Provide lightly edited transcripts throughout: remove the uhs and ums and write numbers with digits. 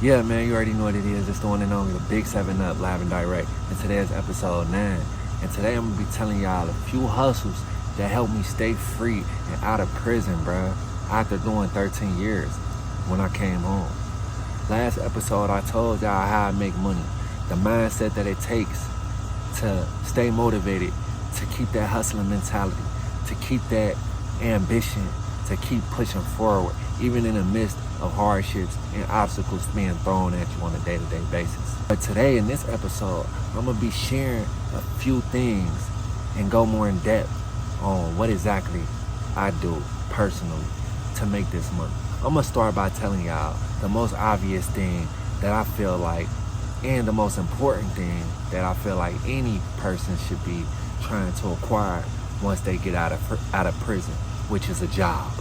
Yeah, man, you already know what it is. It's the one and only, the Big 7 Up, live and direct. And today's episode 9. And today I'm going to be telling y'all a few hustles that helped me stay free and out of prison, bruh, after doing 13 years when I came home. Last episode, I told y'all how I make money, the mindset that it takes to stay motivated, to keep that hustling mentality, to keep that ambition, to keep pushing forward, even in the midst of hardships and obstacles being thrown at you on a day-to-day basis. But today in this episode, I'm gonna be sharing a few things and go more in depth on what exactly I do personally to make this money. I'm gonna start by telling y'all the most obvious thing that I feel like, and the most important thing that I feel like any person should be trying to acquire once they get out of prison, which is a job.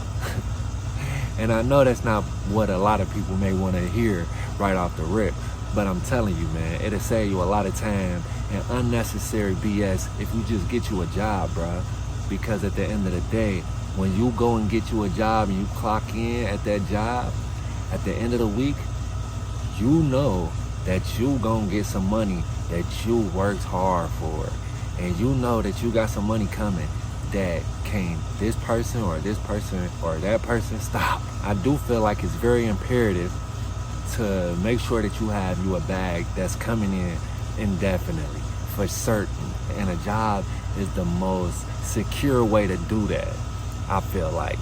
And I know that's not what a lot of people may want to hear right off the rip, but I'm telling you, man, it'll save you a lot of time and unnecessary BS if you just get you a job, bruh. Because at the end of the day, when you go and get you a job and you clock in at that job, at the end of the week, you know that you gonna get some money that you worked hard for. And you know that you got some money coming that can this person or that person stop. I do feel like it's very imperative to make sure that you have you a bag that's coming in indefinitely, for certain. And a job is the most secure way to do that, I feel like.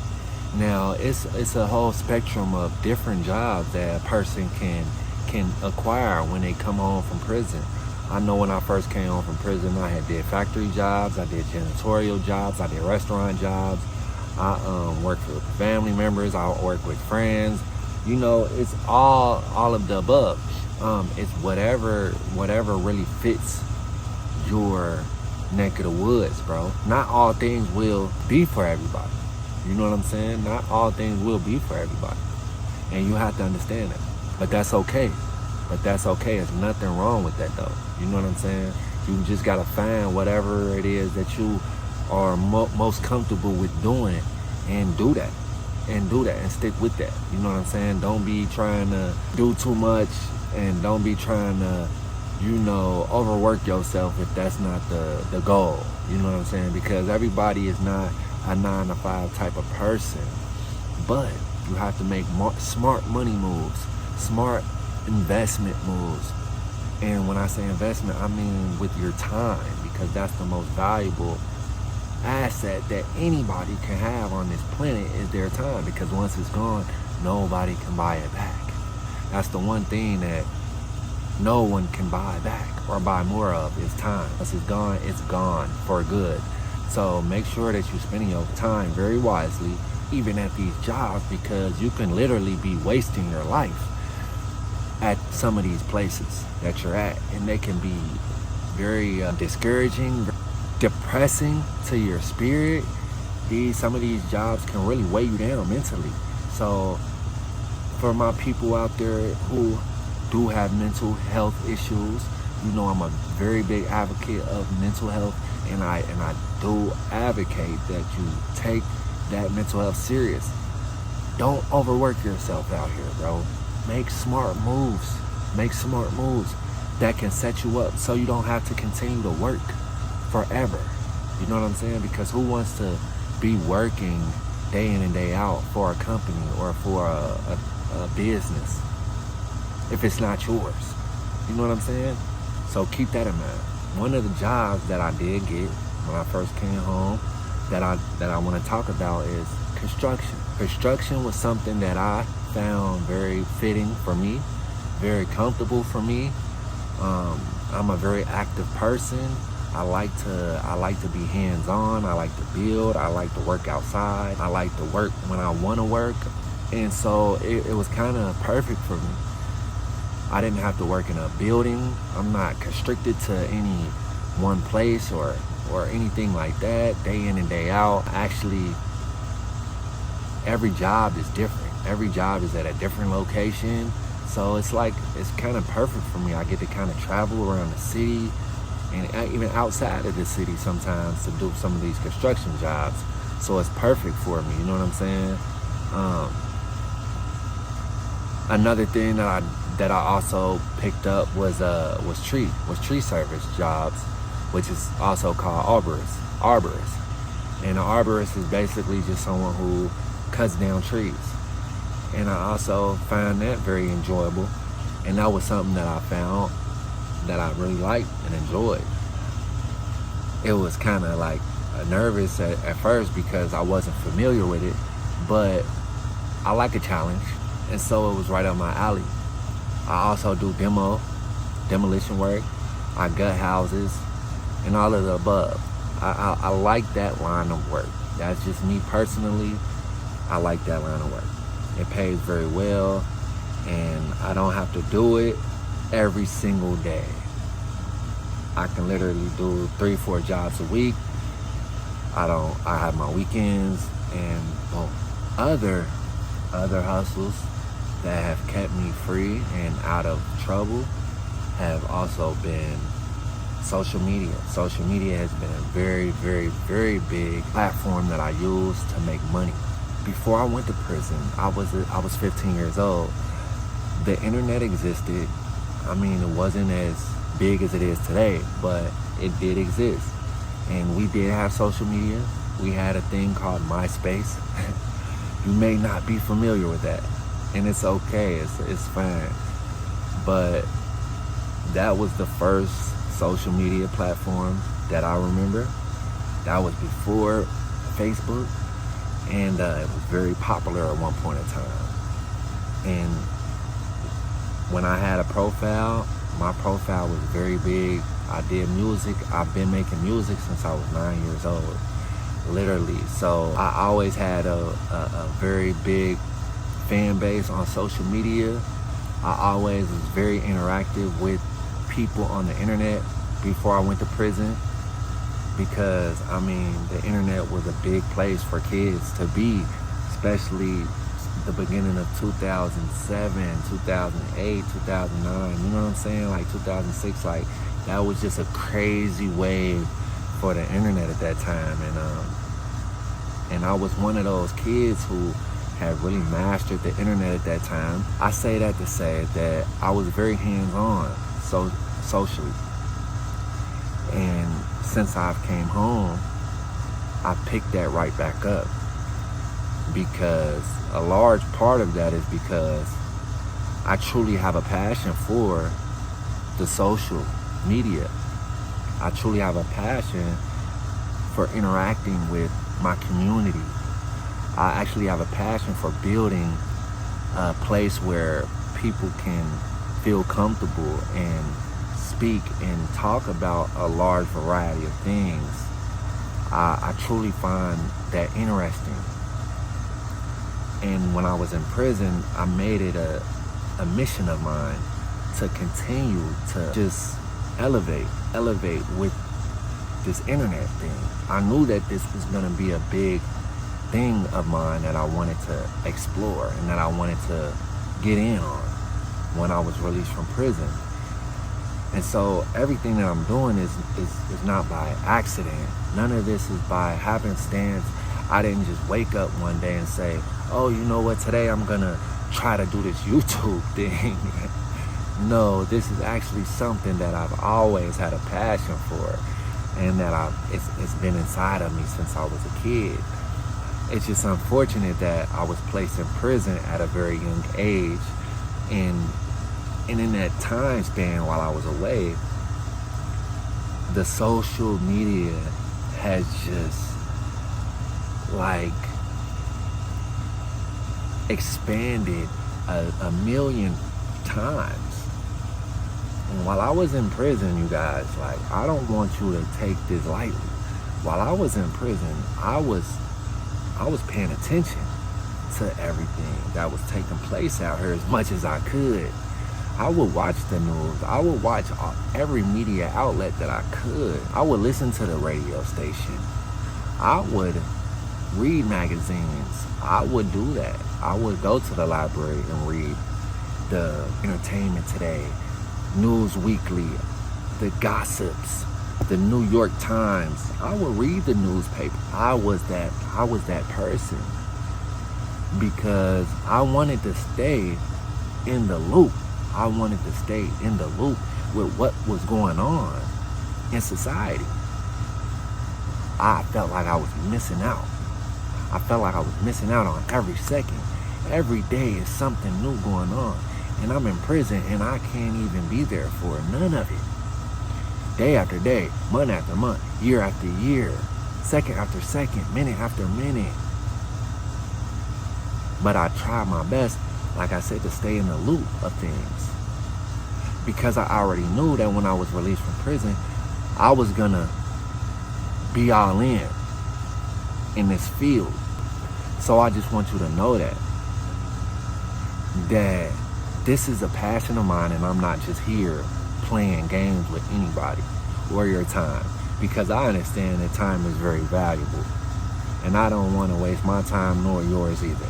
Now, it's a whole spectrum of different jobs that a person can acquire when they come home from prison. I know when I first came home from prison, I did factory jobs, I did janitorial jobs, I did restaurant jobs, I worked with family members, I worked with friends. You know, it's all of the above. It's whatever really fits your neck of the woods, bro. Not all things will be for everybody. You know what I'm saying? Not all things will be for everybody. And you have to understand that. But that's okay. There's nothing wrong with that, though. You know what I'm saying? You just gotta find whatever it is that you are most comfortable with doing, and do that, and stick with that. You know what I'm saying? Don't be trying to do too much, and don't be trying to, overwork yourself if that's not the goal. You know what I'm saying? Because everybody is not a 9-to-5 type of person, but you have to make smart money moves, smart investment moves. And when I say investment, I mean with your time, because that's the most valuable asset that anybody can have on this planet, is their time. Because once it's gone, nobody can buy it back. That's the one thing that no one can buy back or buy more of, is time. Once it's gone for good. So make sure that you're spending your time very wisely, even at these jobs, because you can literally be wasting your life at some of these places that you're at, and they can be very discouraging, depressing to your spirit. Some of these jobs can really weigh you down mentally. So for my people out there who do have mental health issues, I'm a very big advocate of mental health, and I do advocate that you take that mental health serious. Don't overwork yourself out here, bro. Make smart moves that can set you up so you don't have to continue to work forever. You know what I'm saying? Because who wants to be working day in and day out for a company or for a business if it's not yours? You know what I'm saying? So keep that in mind. One of the jobs that I did get when I first came home that I want to talk about is construction. Construction was something that I found very fitting for me, very comfortable for me. I'm a very active person. I like to be hands-on. I like to build. I like to work outside. I like to work when I want to work. And so it was kind of perfect for me. I didn't have to work in a building. I'm not constricted to any one place or anything like that, day in and day out. Actually, every job is different. Every job is at a different location. So it's kind of perfect for me. I get to kind of travel around the city and even outside of the city sometimes to do some of these construction jobs. So it's perfect for me, you know what I'm saying? Another thing that that I also picked up was tree service jobs, which is also called arborist. And an arborist is basically just someone who cuts down trees. And I also find that very enjoyable. And that was something that I found that I really liked and enjoyed. It was kind of like nervous at first because I wasn't familiar with it, but I like a challenge, and so it was right up my alley. I also do demolition work. I gut houses, and all of the above. I like that line of work. That's just me personally. I like that line of work. It pays very well, and I don't have to do it every single day. I can literally do 3-4 jobs a week. I have my weekends, and other hustles that have kept me free and out of trouble have also been social media. Social media has been a very, very, very big platform that I use to make money. Before I went to prison, I was 15 years old. The internet existed. I mean, it wasn't as big as it is today, but it did exist. And we did have social media. We had a thing called MySpace. You may not be familiar with that, and it's okay, it's fine. But that was the first social media platform that I remember. That was before Facebook, and it was very popular at one point in time. And when I had a profile, my profile was very big. I did music. I've been making music since I was 9 years old, literally. So I always had a very big fan base on social media. I always was very interactive with people on the internet before I went to prison, because I mean, the internet was a big place for kids to be, especially the beginning of 2007, 2008, 2009, you know what I'm saying? Like 2006, like that was just a crazy wave for the internet at that time. And I was one of those kids who had really mastered the internet at that time. I say that to say that I was very hands-on socially. And since I've came home, I picked that right back up, because a large part of that is because I truly have a passion for the social media. I truly have a passion for interacting with my community. I actually have a passion for building a place where people can feel comfortable and speak and talk about a large variety of things. I truly find that interesting. And when I was in prison, I made it a mission of mine to continue to just elevate with this internet thing. I knew that this was gonna be a big thing of mine that I wanted to explore and that I wanted to get in on when I was released from prison. And so everything that I'm doing is not by accident. None of this is by happenstance. I didn't just wake up one day and say, oh, you know what, today I'm gonna try to do this YouTube thing. No, this is actually something that I've always had a passion for, and that it's been inside of me since I was a kid. It's just unfortunate that I was placed in prison at a very young age, and in that time span while I was away, the social media has just like expanded a million times. And while I was in prison, you guys, like, I don't want you to take this lightly. While I was in prison, I was paying attention to everything that was taking place out here as much as I could. I would watch the news. I would watch every media outlet that I could. I would listen to the radio station. I would read magazines. I would do that. I would go to the library and read the Entertainment Today, News Weekly, the gossips, the New York Times. I would read the newspaper. I was that person, because I wanted to stay in the loop. I wanted to stay in the loop with what was going on in society. I felt like I was missing out. I felt like I was missing out on every second. Every day is something new going on. And I'm in prison and I can't even be there for none of it. Day after day, month after month, year after year, second after second, minute after minute. But I tried my best, like I said, to stay in the loop of things. Because I already knew that when I was released from prison, I was gonna be all in this field. So I just want you to know that this is a passion of mine, and I'm not just here playing games with anybody or your time, because I understand that time is very valuable, and I don't want to waste my time nor yours either.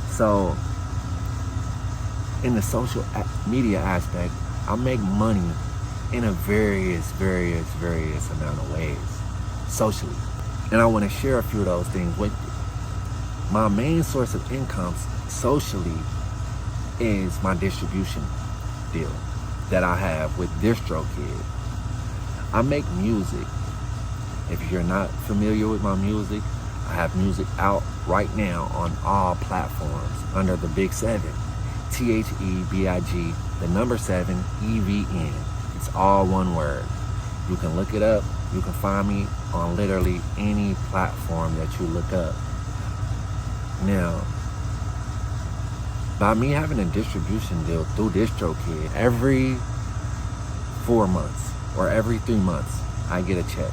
So in the social media aspect, I make money in a various amount of ways socially, and I want to share a few of those things with you. My main source of income socially is my distribution deal that I have with DistroKid. I make music. If you're not familiar with my music, I have music out right now on all platforms under the Big 7. THEBIG, the number 7, EVN. It's all one word. You can look it up. You can find me on literally any platform that you look up. Now, by me having a distribution deal through DistroKid, every 4 months or every 3 months, I get a check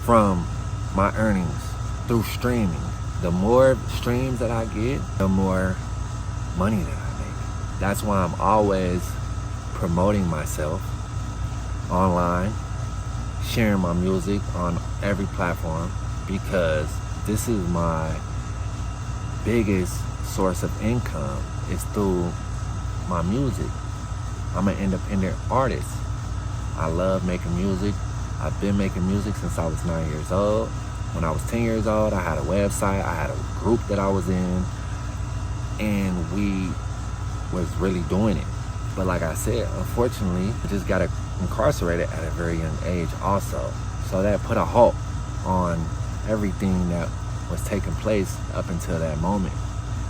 from my earnings through streaming. The more streams that I get, the more money that I make. That's why I'm always promoting myself online, sharing my music on every platform, because this is my biggest source of income is through my music. I'm an independent artist. I love making music. I've been making music since I was 9 years old. When I was 10 years old, I had a website. I had a group that I was in, and we was really doing it. But like I said, unfortunately, I just got incarcerated at a very young age also. So that put a halt on everything that was taking place up until that moment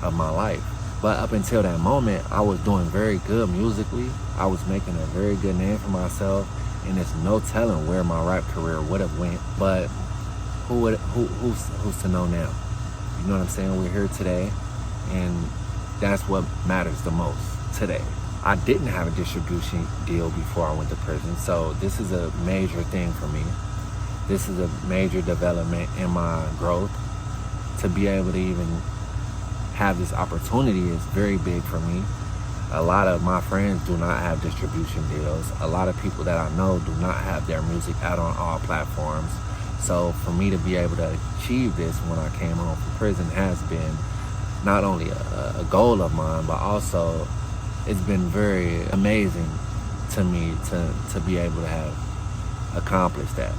of my life. But up until that moment, I was doing very good musically. I was making a very good name for myself, and there's no telling where my rap career would have went. But who's to know now? You know what I'm saying? We're here today, and that's what matters the most today. I didn't have a distribution deal before I went to prison, so this is a major thing for me. This is a major development in my growth. To be able to even have this opportunity is very big for me. A lot of my friends do not have distribution deals. A lot of people that I know do not have their music out on all platforms. So for me to be able to achieve this when I came home from prison has been not only a goal of mine, but also it's been very amazing to me to be able to have accomplished that.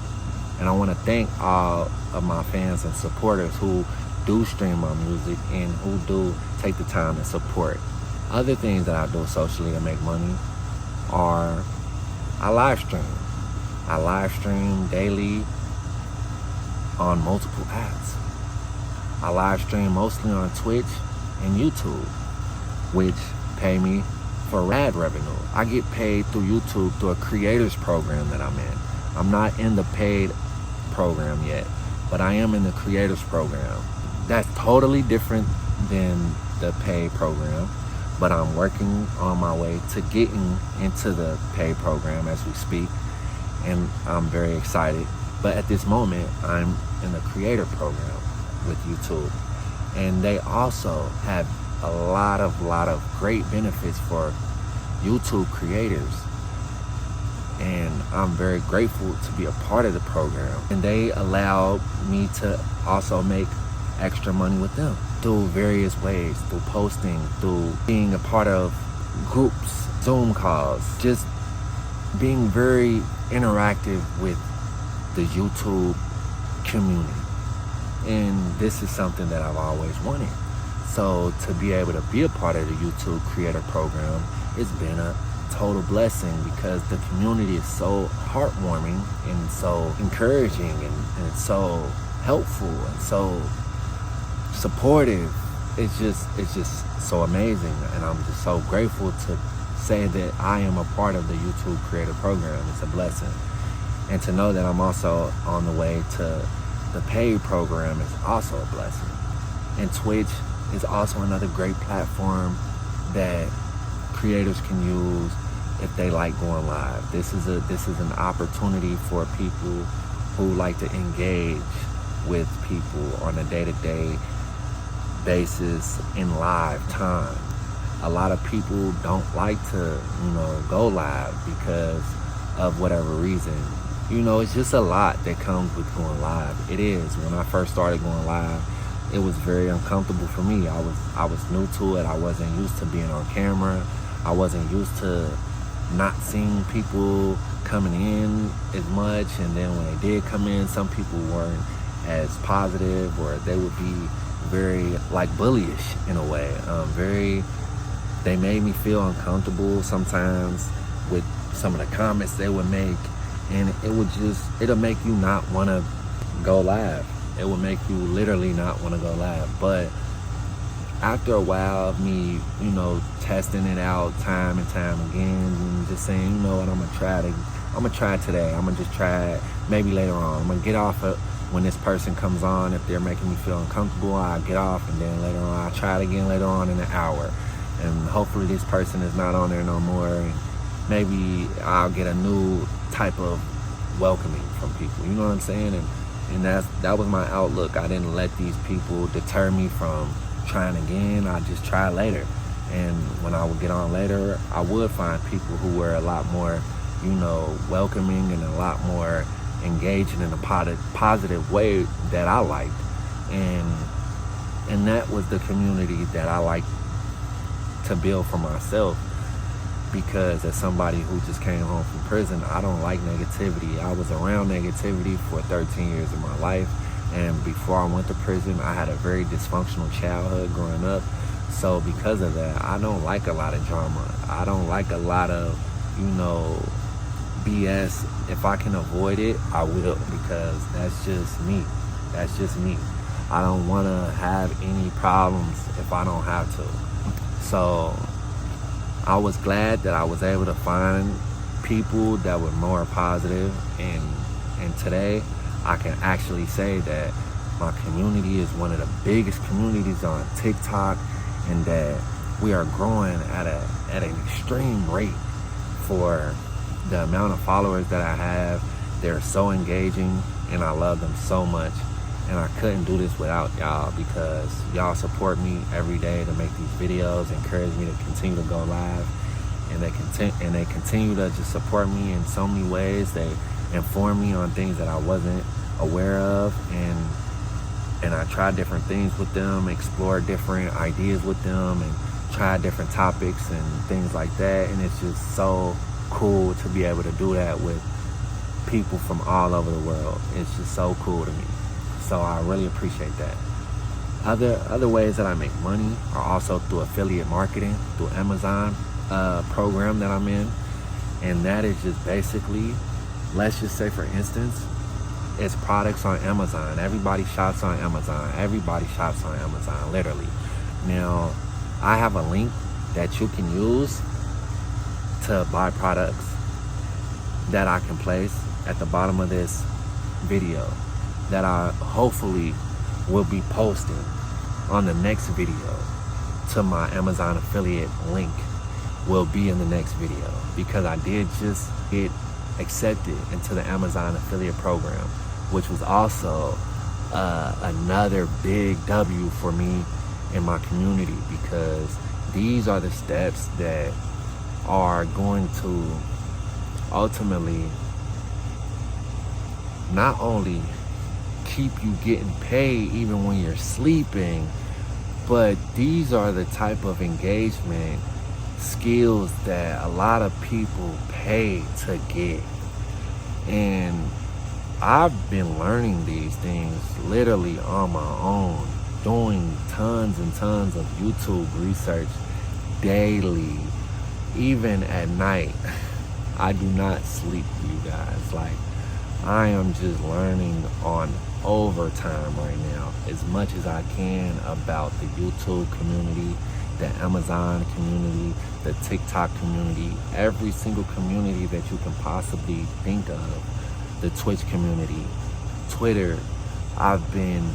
And I want to thank all of my fans and supporters who do stream my music and who do take the time to support. Other things that I do socially to make money are I live stream. I live stream daily on multiple apps. I live stream mostly on Twitch and YouTube, which pay me for ad revenue. I get paid through YouTube through a creators program that I'm in. I'm not in the paid program yet, but I am in the creators program. That's totally different than the paid program, but I'm working on my way to getting into the paid program as we speak, and I'm very excited. But at this moment, I'm in the creator program with YouTube, and they also have a lot of great benefits for YouTube creators, and I'm very grateful to be a part of the program. And they allow me to also make extra money with them through various ways, through posting, through being a part of groups, Zoom calls, just being very interactive with the YouTube community. And this is something that I've always wanted. So to be able to be a part of the YouTube creator program it's been a total blessing because the community is so heartwarming and so encouraging and it's so helpful and so supportive. It's just so amazing, and I'm just so grateful to say that I am a part of the YouTube Creator Program. It's a blessing. And to know that I'm also on the way to the paid program is also a blessing. And Twitch is also another great platform that creators can use if they like going live. This is an opportunity for people who like to engage with people on a day-to-day basis in live time. A lot of people don't like to, go live because of whatever reason. It's just a lot that comes with going live. It is. When I first started going live, it was very uncomfortable for me. I was new to it. I wasn't used to being on camera. I wasn't used to not seeing people coming in as much. And then when they did come in, some people weren't as positive, or they would be very bullyish in a way. They made me feel uncomfortable sometimes with some of the comments they would make. And it'll make you not want to go live. It will make you literally not want to go live. But after a while of me, testing it out time and time again, and just saying, you know what, I'm gonna try it today. I'm gonna just try it maybe later on. I'm gonna get off it when this person comes on. If they're making me feel uncomfortable, I'll get off, and then later on I'll try it again later on in an hour. And hopefully this person is not on there no more, and maybe I'll get a new type of welcoming from people. You know what I'm saying? And that was my outlook. I didn't let these people deter me from trying again. I just try later. And when I would get on later, I would find people who were a lot more, welcoming and a lot more engaging in a positive way that I liked. And that was the community that I liked to build for myself. Because as somebody who just came home from prison, I don't like negativity. I was around negativity for 13 years of my life. And before I went to prison, I had a very dysfunctional childhood growing up. So because of that, I don't like a lot of drama. I don't like a lot of, BS. If I can avoid it, I will, because that's just me. That's just me. I don't want to have any problems if I don't have to. So I was glad that I was able to find people that were more positive, and today I can actually say that my community is one of the biggest communities on TikTok, and that we are growing at an extreme rate for the amount of followers that I have. They're so engaging, and I love them so much. And I couldn't do this without y'all, because y'all support me every day to make these videos, encourage me to continue to go live, and they continue to just support me in so many ways. They inform me on things that I wasn't aware of, and I try different things with them, explore different ideas with them, and try different topics and things like that. And it's just so cool to be able to do that with people from all over the world. It's just so cool to me. So I really appreciate that. Other ways that I make money are also through affiliate marketing, through Amazon program that I'm in. And that is just basically, let's just say for instance, it's products on Amazon. Everybody shops on Amazon. Everybody shops on Amazon, literally. Now, I have a link that you can use to buy products that I can place at the bottom of this video, that I hopefully will be posting on the next video. To my Amazon affiliate link will be in the next video, because I did just get accepted into the Amazon affiliate program, which was also another big W for me in my community, because these are the steps that are going to ultimately not only keep you getting paid even when you're sleeping, but these are the type of engagement skills that a lot of people pay to get. And I've been learning these things literally on my own, doing tons and tons of YouTube research daily, even at night, I do not sleep, you guys. Like, I am just learning on overtime right now as much as I can about the YouTube community, the Amazon community, the TikTok community, every single community that you can possibly think of, the Twitch community, Twitter. I've been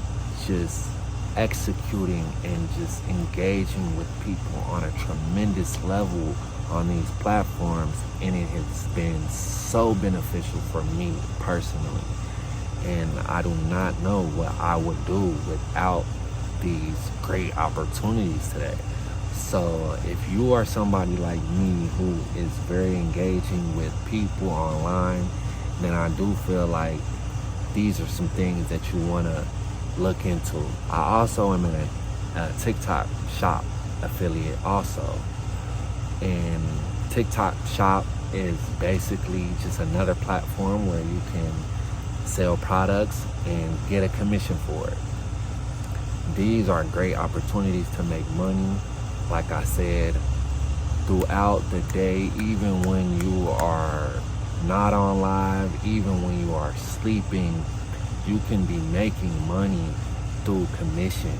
just executing and just engaging with people on a tremendous level on these platforms, and it has been so beneficial for me personally. And I do not know what I would do without these great opportunities today. So if you are somebody like me who is very engaging with people online, then I do feel like these are some things that you want to look into. I also am in a TikTok shop affiliate also. And TikTok shop is basically just another platform where you can sell products and get a commission for it. These are great opportunities to make money, like I said, throughout the day, even when you are not on live, even when you are sleeping. You can be making money through commission,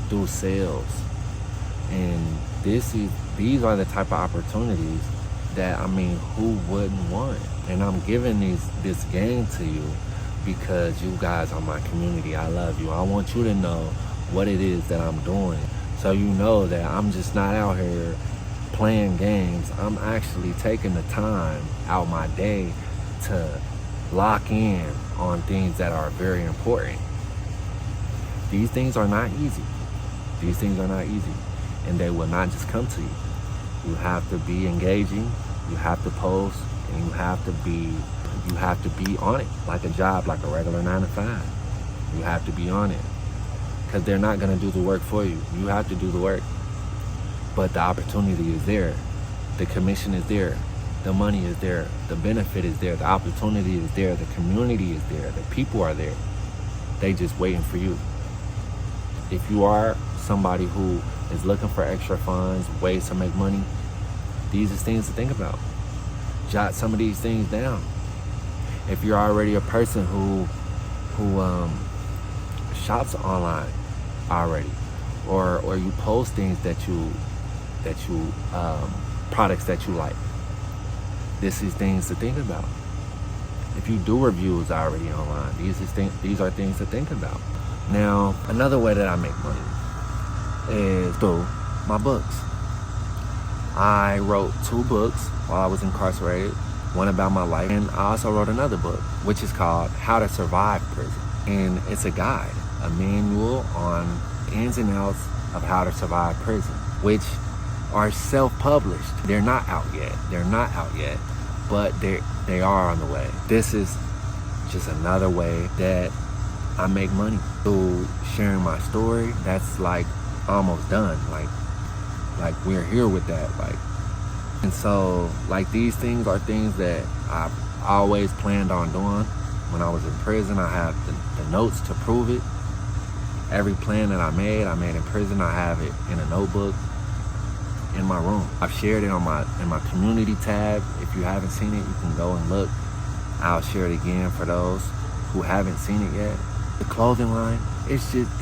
through sales. And these are the type of opportunities that, I mean, who wouldn't want? And I'm giving this game to you because you guys are my community. I love you. I want you to know what it is that I'm doing, so you know that I'm just not out here playing games. I'm actually taking the time out my day to lock in on things that are very important. These things are not easy. These things are not easy, and they will not just come to you. You have to be engaging, you have to post, and you have to be on it like a job, like a regular 9 to 5. You have to be on it, because they're not going to do the work for you. You have to do the work. But the opportunity is there. The commission is there. The money is there. The benefit is there. The opportunity is there. The community is there. The people are there. They just waiting for you. If you are somebody who is looking for extra funds, ways to make money, these are things to think about. Jot some of these things down. If you're already a person who shops online already, or you post things that you products that you like, this is things to think about. If you do reviews already online, these are things to think about. Now, another way that I make money is through my books. I wrote 2 books while I was incarcerated, one about my life, and I also wrote another book, which is called How to Survive Prison. And it's a guide, a manual on ins and outs of how to survive prison, which are self-published. They're not out yet, but they are on the way. This is just another way that I make money through sharing my story. That's like almost done. Like we're here with that. And so like these things are things that I've always planned on doing. When I was in prison, I have the notes to prove it. Every plan that I made in prison. I have it in a notebook in my room. I've shared it in my community tab. If you haven't seen it, you can go and look. I'll share it again for those who haven't seen it yet. The clothing line, it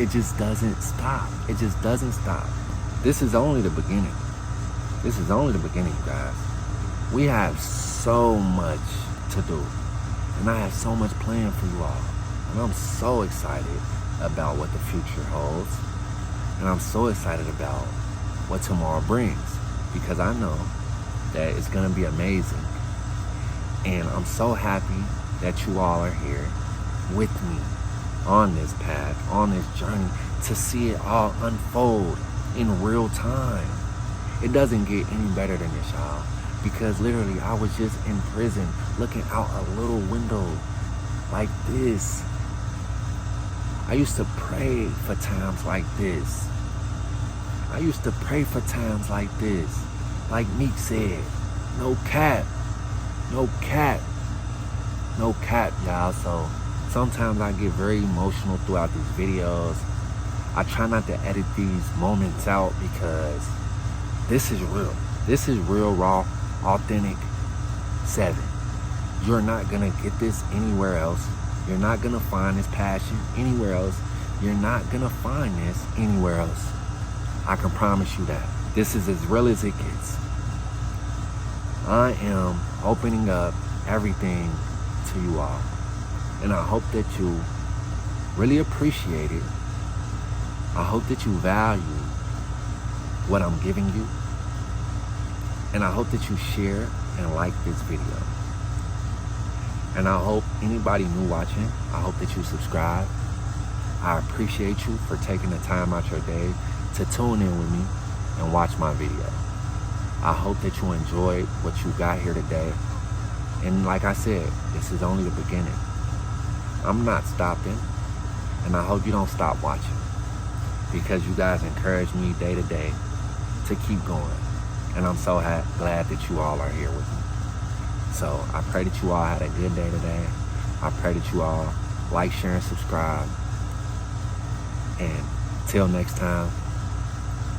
just doesn't stop. It just doesn't stop. This is only the beginning. This is only the beginning, guys. We have so much to do, and I have so much planned for you all. And I'm so excited about what the future holds. And I'm so excited about what tomorrow brings, because I know that it's gonna be amazing. And I'm so happy that you all are here with me on this path, on this journey, to see it all unfold in real time. It doesn't get any better than this, y'all, because literally I was just in prison looking out a little window like this. I used to pray for times like this. I used to pray for times like this. Like Meek said, no cap, no cap, no cap, y'all. So sometimes I get very emotional throughout these videos. I try not to edit these moments out because this is real. This is real, raw, authentic 7. You're not gonna get this anywhere else. You're not gonna find this passion anywhere else. You're not gonna find this anywhere else. I can promise you that. This is as real as it gets. I am opening up everything to you all. And I hope that you really appreciate it. I hope that you value what I'm giving you. And I hope that you share and like this video. And I hope anybody new watching, I hope that you subscribe. I appreciate you for taking the time out your day to tune in with me and watch my video. I hope that you enjoyed what you got here today. And like I said, this is only the beginning. I'm not stopping, and I hope you don't stop watching, because you guys encourage me day to day to keep going. And I'm so glad that you all are here with me. So I pray that you all had a good day today. I pray that you all like, share, and subscribe. And till next time,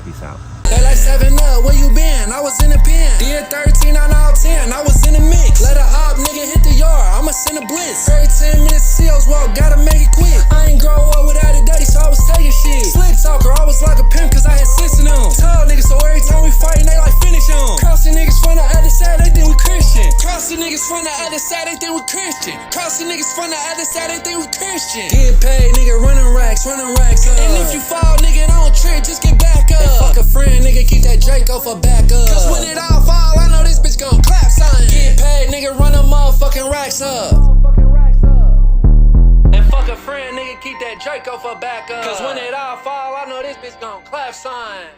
peace out. They like 7 up, where you been? I was in the pen. Did 13 on all 10, I was in the mix. Let a op nigga hit the yard, I'ma send a blitz. Every 10 minutes seals walk, gotta make it quick. I ain't grow up without a daddy, so I was taking shit. Slick talker, I was like a pimp, cause I had sense in them. Tall niggas, so every time we fightin', they like finish them. Crossing niggas from the other side, they think we Christian. Crossing niggas from the other side, they think we Christian. Crossing niggas from the other side, they think we Christian. Get paid, nigga, running racks up. And if you fall, nigga, don't trip, just get back up. And fuck a friend, nigga, keep that Draco for backup. Cause when it all fall, I know this bitch gon' clap something. Get paid, nigga, run them motherfucking racks up. And fuck a friend, nigga, keep that Draco for backup. Cause when it all fall, I know this bitch gon' clap something.